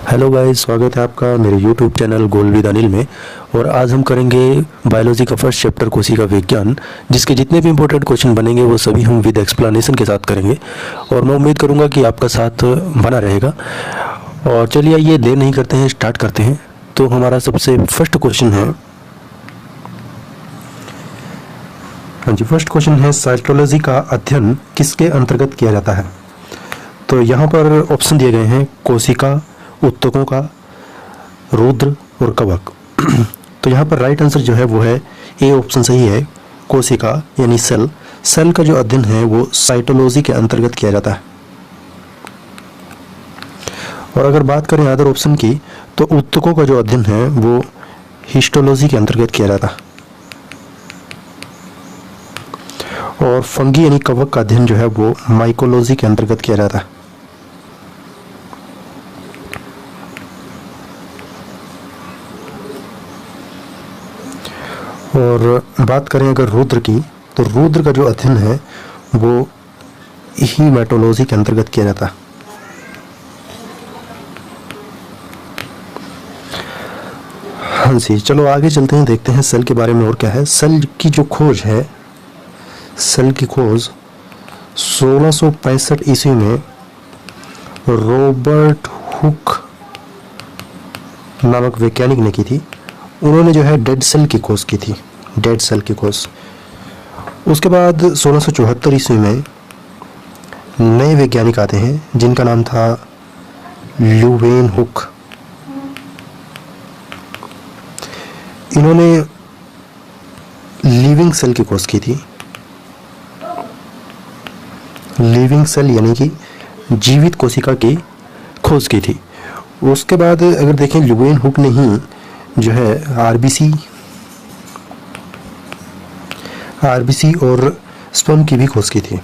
Hello guys, स्वागत है आपका मेरे YouTube channel goal with Anil में। और आज हम करेंगे बायोलॉजी का फर्स्ट चैप्टर कोशिका विज्ञान, जिसके जितने भी इंपॉर्टेंट क्वेश्चन बनेंगे वो सभी हम विद एक्सप्लेनेशन के साथ करेंगे। और मैं उम्मीद करूंगा कि आपका साथ बना रहेगा। और चलिए ये देर नहीं करते हैं, स्टार्ट करते हैं। तो हमारा सबसे फर्स्ट क्वेश्चन है, हाँ जी, फर्स्ट क्वेश्चन है साइटोलॉजी का अध्ययन किसके अंतर्गत किया जाता है। तो यहाँ पर ऑप्शन दिए गए हैं कोशिका, उत्तकों का, रुद्र और कवक। तो यहाँ पर राइट आंसर जो है वो है ए ऑप्शन सही है, कोशिका यानी सेल। सेल का जो अध्ययन है वो साइटोलॉजी के अंतर्गत किया जाता है। और अगर बात करें अदर ऑप्शन की, तो उत्तकों का जो अध्ययन है वो हिस्टोलॉजी के अंतर्गत किया जाता है। और फंगी यानी कवक का अध्ययन जो है वो माइकोलॉजी के अंतर्गत किया जाता है। और बात करें अगर रुद्र की, तो रुद्र का जो अध्ययन है वो हीमेटोलॉजी के अंतर्गत किया जाता है। हाँ जी, चलो आगे चलते हैं, देखते हैं सेल के बारे में और क्या है। सेल की जो खोज है, सेल की खोज 1665 ईस्वी में रॉबर्ट हुक नामक वैज्ञानिक ने की थी। उन्होंने जो है डेड सेल की खोज की थी, डेड सेल की खोज। उसके बाद 1674 ईस्वी में नए वैज्ञानिक आते हैं जिनका नाम था ल्यूवेन हुक। इन्होंने लिविंग सेल की खोज की थी। लिविंग सेल यानी कि जीवित कोशिका की खोज की थी। उसके बाद अगर देखें, ल्यूवेन हुक ने ही जो है आरबीसी और स्पर्म की भी खोज की थी।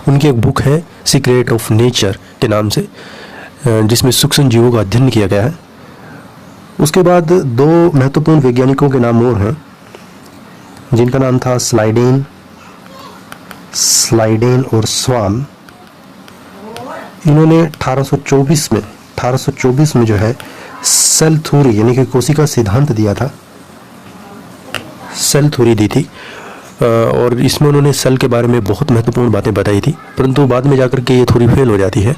उनकी एक बुक है सीक्रेट ऑफ नेचर के नाम से, जिसमें सूक्ष्म जीवों का अध्ययन किया गया है। उसके बाद दो महत्वपूर्ण वैज्ञानिकों के नाम और हैं जिनका नाम था स्लाइडेन और स्वान। इन्होंने 1824 में जो है सेल थ्योरी यानी कि कोशिका सिद्धांत दिया था, सेल थ्योरी दी थी। और इसमें उन्होंने सेल के बारे में बहुत महत्वपूर्ण बातें बताई थी, परंतु बाद में जाकर के ये थ्योरी फेल हो जाती है,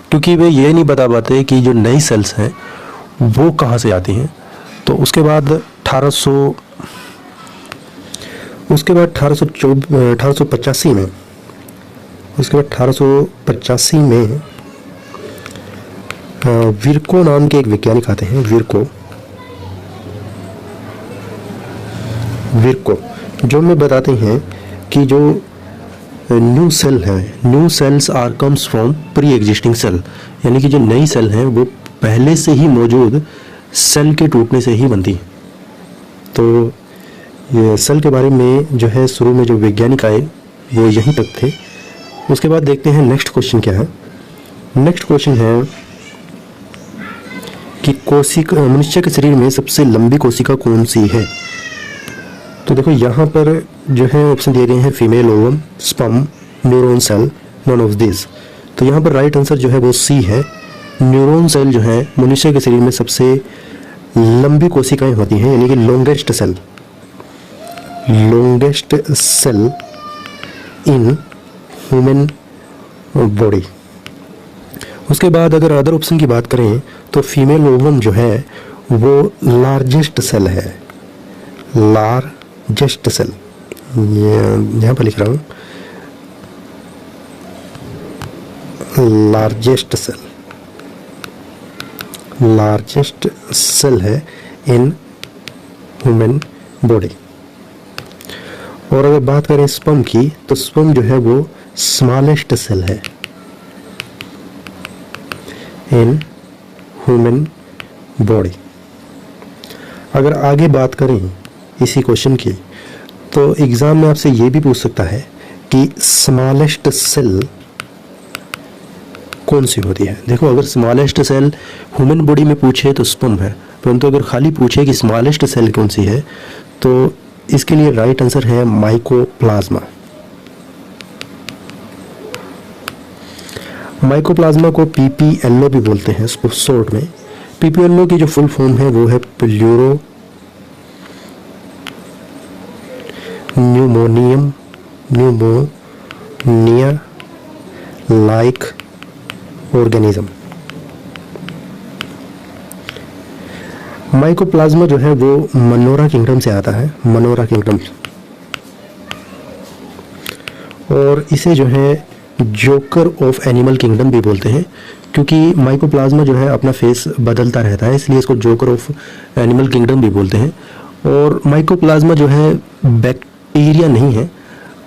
क्योंकि वे ये नहीं बता पाते कि जो नई सेल्स हैं वो कहाँ से आती हैं। तो उसके बाद 1885 में विर्को नाम के एक वैज्ञानिक आते हैं। विर्को जो हमें बताते हैं कि जो न्यू सेल है, new cells are comes from pre existing cell, यानी कि जो नई सेल हैं वो पहले से ही मौजूद सेल के टूटने से ही बनती है। तो ये सेल के बारे में जो है शुरू में जो वैज्ञानिक आए वो यहीं तक थे। उसके बाद देखते हैं नेक्स्ट क्वेश्चन क्या है। नेक्स्ट क्वेश्चन है कि कोशिका, मनुष्य के शरीर में सबसे लंबी कोशिका कौन सी है। तो देखो यहाँ पर जो है ऑप्शन दिए गए हैं female ovum, sperm, neuron cell, none of this. तो यहाँ पर राइट आंसर जो है वो सी है। न्यूरॉन सेल जो है मनुष्य के शरीर में सबसे लंबी कोशिकाएं होती हैं, यानी कि longest cell in human body. उसके बाद अगर अदर ऑप्शन की बात करें, तो फीमेल ओवम जो है वो लार्जेस्ट सेल है, लार्जेस्ट सेल, यहाँ पर लिख रहा हूँ लार्जेस्ट सेल है इन ह्यूमन बॉडी। और अगर बात करें स्पर्म की, तो स्पर्म जो है वो स्मॉलेस्ट सेल है इन ह्यूमन बॉडी। अगर आगे बात करें इसी क्वेश्चन की, तो एग्जाम में आपसे ये भी पूछ सकता है कि स्मॉलेस्ट सेल कौन सी होती है। देखो, अगर स्मॉलेस्ट सेल ह्यूमन बॉडी में पूछे तो स्पर्म है, परंतु अगर खाली पूछे कि स्मॉलेस्ट सेल कौन सी है, तो इसके लिए राइट आंसर है माइकोप्लाज्मा। माइकोप्लाज्मा को पीपीएलओ भी बोलते हैं इसको शॉर्ट में। पीपीएलओ की जो फुल फॉर्म है वो है pleuro pneumonium pneumonia like organism. Mycoplasma जो है वो मनोरा किंगडम से आता है, मनोरा किंगडम, और इसे जो है जोकर ऑफ एनिमल किंगडम भी बोलते हैं, क्योंकि माइकोप्लाज्मा जो है अपना फेस बदलता रहता है, इसलिए इसको जोकर ऑफ एनिमल किंगडम भी बोलते हैं। और माइकोप्लाज्मा जो है बैक्टीरिया नहीं है,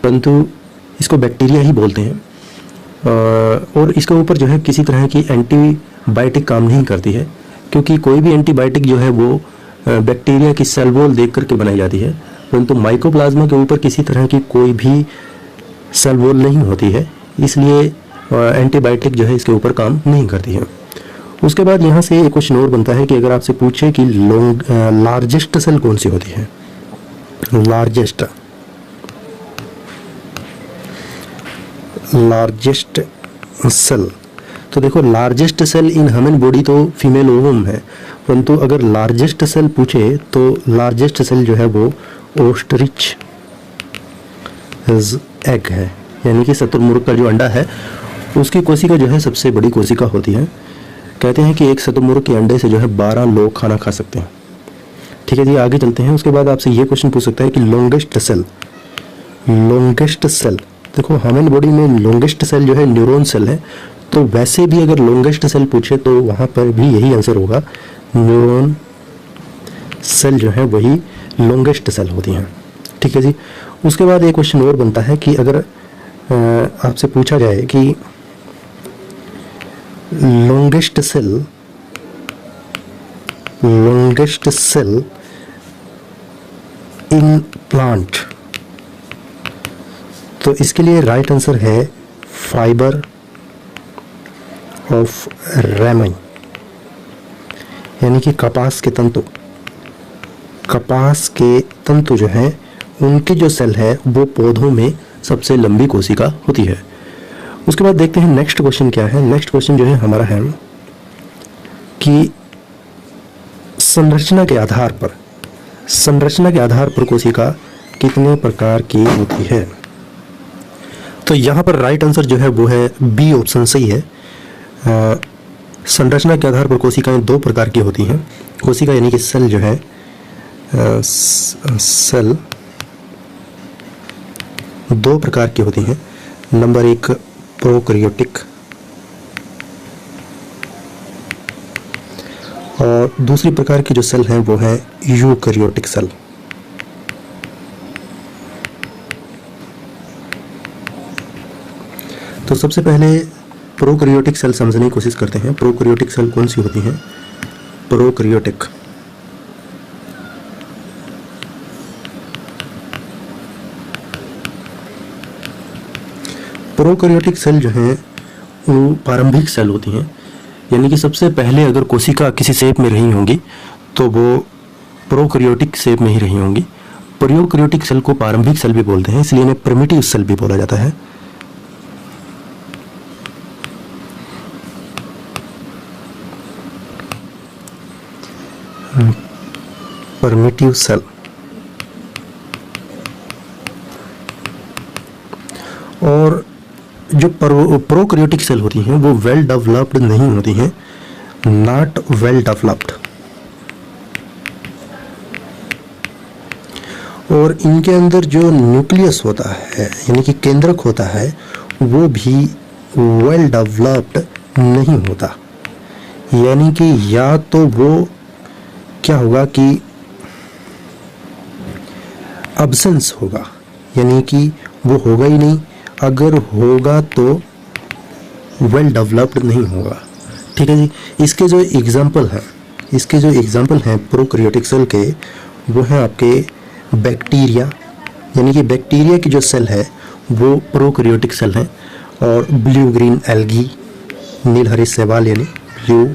परंतु इसको बैक्टीरिया ही बोलते हैं, और इसके ऊपर जो है किसी तरह की एंटीबायोटिक काम नहीं करती है, क्योंकि कोई भी एंटीबायोटिक जो है वो बैक्टीरिया की सेल वॉल देख करके बनाई जाती है, परंतु माइकोप्लाज्मा के ऊपर किसी तरह की कोई भी सेल वॉल नहीं होती है, इसलिए एंटीबायोटिक जो है इसके ऊपर काम नहीं करती है। उसके बाद यहाँ से एक क्वेश्चन और बनता है कि अगर आपसे पूछे कि लार्जेस्ट सेल कौन सी होती है, लार्जेस्ट सेल, तो देखो largest cell in human body तो फीमेल ओवम है, परंतु अगर लार्जेस्ट सेल पूछे तो लार्जेस्ट सेल जो है वो ऑस्ट्रिच एग है, यानी कि शुतुरमुर्ग का जो अंडा है उसकी कोशिका जो है सबसे बड़ी कोशिका होती है। कहते हैं कि एक शुतुरमुर्ग के अंडे से जो है 12 लोग खाना खा सकते हैं। ठीक है जी, आगे चलते हैं। उसके बाद आपसे ये क्वेश्चन पूछ सकता है कि लॉन्गेस्ट सेल, देखो ह्यूमन बॉडी में लॉन्गेस्ट सेल जो है न्यूरॉन सेल है, तो वैसे भी अगर लॉन्गेस्ट सेल पूछे तो वहाँ पर भी यही आंसर होगा, न्यूरॉन सेल जो है वही लॉन्गेस्ट सेल होती हैं। ठीक है जी। उसके बाद एक क्वेश्चन और बनता है कि अगर आपसे पूछा जाए कि लॉन्गेस्ट सेल इन प्लांट, तो इसके लिए राइट आंसर है फाइबर ऑफ रेमन, यानी कि कपास के तंतु जो है उनके जो सेल है वो पौधों में सबसे लंबी कोशिका होती है। उसके बाद देखते हैं नेक्स्ट क्वेश्चन क्या है। नेक्स्ट क्वेश्चन जो है हमारा है कि संरचना के आधार पर कोशिका कितने प्रकार की होती है। तो यहाँ पर राइट आंसर जो है वो है बी ऑप्शन सही है। संरचना के आधार पर कोशिकाएं 2 प्रकार की होती हैं। कोशिका यानी कि सेल जो है सेल 2 प्रकार की होती हैं। नंबर 1 प्रोकैरियोटिक और दूसरी प्रकार की जो सेल हैं वो है यूकैरियोटिक सेल। तो सबसे पहले प्रोकैरियोटिक सेल समझने की कोशिश करते हैं। प्रोकैरियोटिक सेल कौन सी होती हैं? प्रोकैरियोटिक सेल जो हैं वो प्रारंभिक सेल होती हैं, यानी कि सबसे पहले अगर कोशिका किसी शेप में रही होंगी तो वो प्रोकैरियोटिक शेप में ही रही होंगी। प्रोकैरियोटिक सेल को प्रारंभिक सेल भी बोलते हैं, इसलिए इन्हें प्रिमिटिव सेल भी बोला जाता है। Primitive cell. और जो प्रोकैरियोटिक सेल होती हैं वो वेल डेवलप्ड नहीं होती हैं, नॉट वेल डेवलप्ड, और इनके अंदर जो न्यूक्लियस होता है यानी कि केंद्रक होता है वो भी वेल डेवलप्ड नहीं होता। यानी कि या तो वो क्या होगा कि अब्सेंस होगा, यानी कि वो होगा ही नहीं, अगर होगा तो वेल डेवलप्ड नहीं होगा। ठीक है जी। इसके जो एग्जाम्पल हैं प्रोकैरियोटिक सेल के, वो हैं आपके बैक्टीरिया, यानी कि बैक्टीरिया की जो सेल है वो प्रोकैरियोटिक सेल है, और ब्लू ग्रीन एल्गी, नील हरी शैवाल यानी ब्लू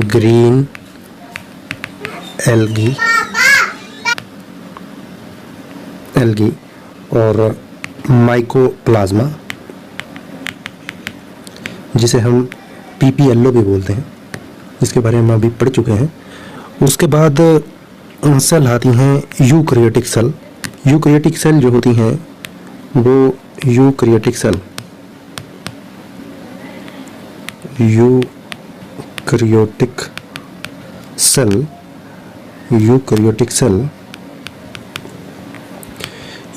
ग्रीन एल्गी, और माइकोप्लाज्मा जिसे हम PPLO भी बोलते हैं, इसके बारे में अभी पढ़ चुके हैं। उसके बाद सेल आती हैं यूकैरियोटिक सेल। यूकैरियोटिक सेल जो होती हैं वो यूकैरियोटिक सेल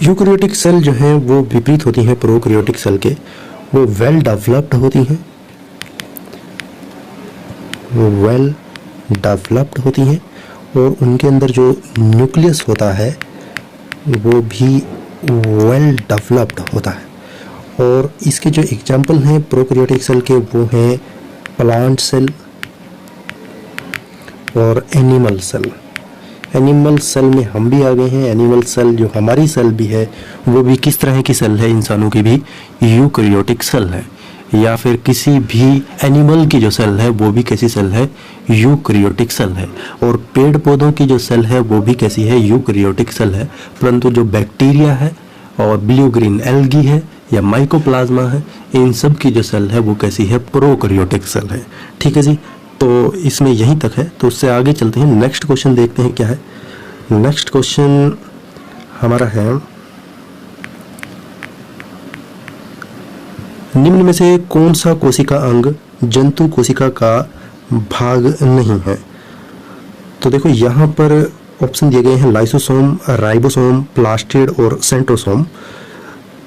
यूकैरियोटिक सेल जो हैं वो विपरीत होती हैं प्रोकैरियोटिक सेल के। वो वेल डेवलप्ड होती हैं और उनके अंदर जो न्यूक्लियस होता है वो भी वेल डेवलप्ड होता है। और इसके जो एग्जाम्पल हैं प्रोकैरियोटिक सेल के वो हैं प्लांट सेल और एनिमल सेल। एनिमल सेल में हम भी आ गए हैं। एनिमल सेल जो हमारी सेल भी है वो भी किस तरह की सेल है, इंसानों की भी यूकैरियोटिक सेल है, या फिर किसी भी एनिमल की जो सेल है वो भी कैसी सेल है, यूकैरियोटिक सेल है। और पेड़ पौधों की जो सेल है वो भी कैसी है, यूकैरियोटिक सेल है। परंतु जो बैक्टीरिया है और ब्लू ग्रीन एल्गी है या माइकोप्लाज्मा है, इन सब की जो सेल है वो कैसी है, प्रोकैरियोटिक सेल है। ठीक है जी, तो इसमें यहीं तक है। तो उससे आगे चलते हैं, नेक्स्ट क्वेश्चन देखते हैं क्या है। नेक्स्ट क्वेश्चन हमारा है, निम्न में से कौन सा कोशिका अंग जंतु कोशिका का भाग नहीं है। तो देखो यहाँ पर ऑप्शन दिए गए हैं लाइसोसोम, राइबोसोम, प्लास्टिड और सेंट्रोसोम।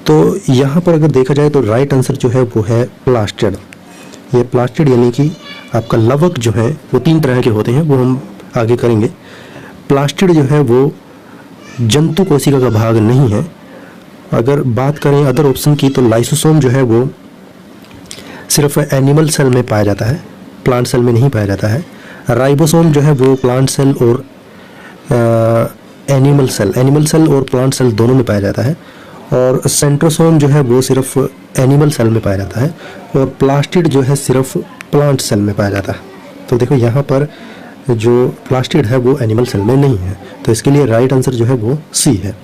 तो यहाँ पर अगर देखा जाए तो राइट आंसर जो है वो है प्लास्टिड। ये प्लास्टिड यानी कि आपका लवक जो है वो 3 तरह के होते हैं, वो हम आगे करेंगे। प्लास्टिड जो है वो जंतु कोशिका का भाग नहीं है। अगर बात करें अदर ऑप्शन की तो लाइसोसोम जो है वो सिर्फ एनिमल सेल में पाया जाता है, प्लांट सेल में नहीं पाया जाता है। राइबोसोम जो है वो प्लांट सेल और एनिमल सेल और प्लांट सेल दोनों में पाया जाता है। और सेंट्रोसोम जो है वो सिर्फ एनिमल सेल में पाया जाता है और प्लास्टिड जो है सिर्फ प्लांट सेल में पाया जाता है। तो देखो यहाँ पर जो प्लास्टिड है वो एनिमल सेल में नहीं है, तो इसके लिए राइट आंसर जो है वो सी है।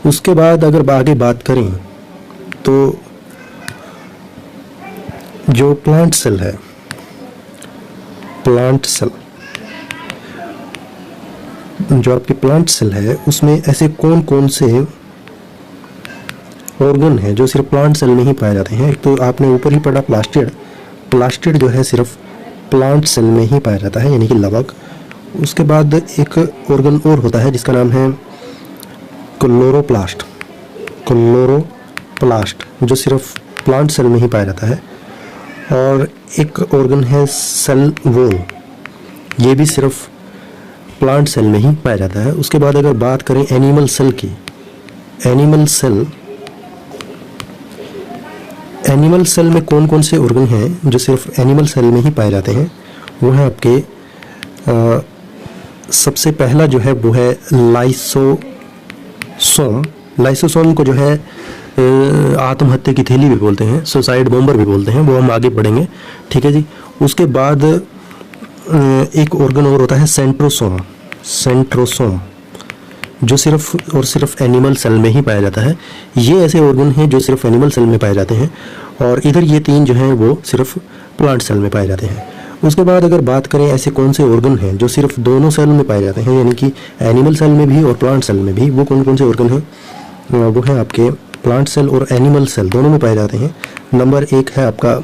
उसके बाद अगर आगे बात करें तो जो प्लांट सेल है, जो आपकी प्लांट सेल है उसमें ऐसे कौन कौन से ऑर्गन है जो सिर्फ प्लांट सेल में ही पाए जाते हैं। एक तो आपने ऊपर ही पढ़ा प्लास्टिड जो है सिर्फ प्लांट सेल में ही पाया जाता है, यानी कि लवक। उसके बाद एक ऑर्गन और होता है जिसका नाम है क्लोरोप्लास्ट, जो सिर्फ प्लांट सेल में ही पाया जाता है। और एक ऑर्गन है सेल वॉल, ये भी सिर्फ प्लांट सेल में ही पाया जाता है। उसके बाद अगर बात करें एनिमल सेल की, एनिमल सेल में कौन कौन से ऑर्गन हैं जो सिर्फ एनिमल सेल में ही पाए जाते हैं, वो है आपके सबसे पहला जो है वो है लाइसोसोम को जो है आत्महत्या की थैली भी बोलते हैं, सुसाइड बॉम्बर भी बोलते हैं, वो हम आगे पढ़ेंगे। ठीक है जी। उसके बाद एक ऑर्गन और होता है सेंट्रोसोम, जो सिर्फ और सिर्फ एनिमल सेल में ही पाया जाता है। ये ऐसे ऑर्गन हैं जो सिर्फ एनिमल सेल में पाए जाते हैं और इधर ये 3 जो हैं वो सिर्फ प्लांट सेल में पाए जाते हैं। उसके बाद अगर बात करें ऐसे कौन से ऑर्गन हैं जो सिर्फ दोनों सेल में पाए जाते हैं, यानी कि एनिमल सेल में भी और प्लांट सेल में भी, वो कौन कौन से ऑर्गन हैं, वो है आपके प्लांट सेल और एनिमल सेल दोनों में पाए जाते हैं। नंबर 1 है आपका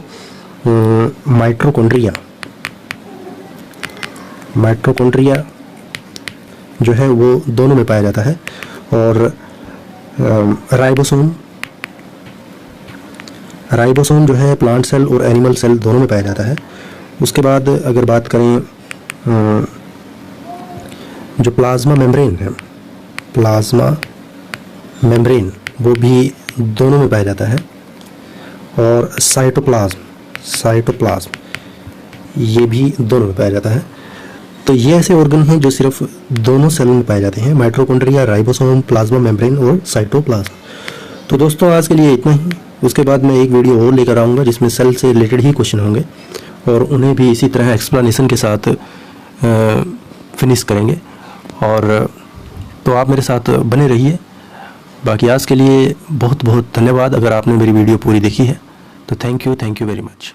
माइटोकॉन्ड्रिया जो है वो दोनों में पाया जाता है। और राइबोसोम जो है प्लांट सेल और एनिमल सेल दोनों में पाया जाता है। उसके बाद अगर बात करें जो प्लाज्मा मेम्ब्रेन वो भी दोनों में पाया जाता है। और साइटोप्लाज्म ये भी दोनों में पाया जाता है। तो ये ऐसे ऑर्गन हैं जो सिर्फ दोनों सेल में पाए जाते हैं, माइटोकॉन्ड्रिया, राइबोसोम, प्लाज्मा मेम्ब्रेन और साइटोप्लाज्म। तो दोस्तों आज के लिए इतना ही। उसके बाद मैं एक वीडियो और लेकर आऊँगा जिसमें सेल से रिलेटेड ही क्वेश्चन होंगे और उन्हें भी इसी तरह एक्सप्लेनेशन के साथ फिनिश करेंगे। और तो आप मेरे साथ बने रहिए। बाकी आज के लिए बहुत बहुत धन्यवाद अगर आपने मेरी वीडियो पूरी देखी है। तो थैंक यू वेरी मच।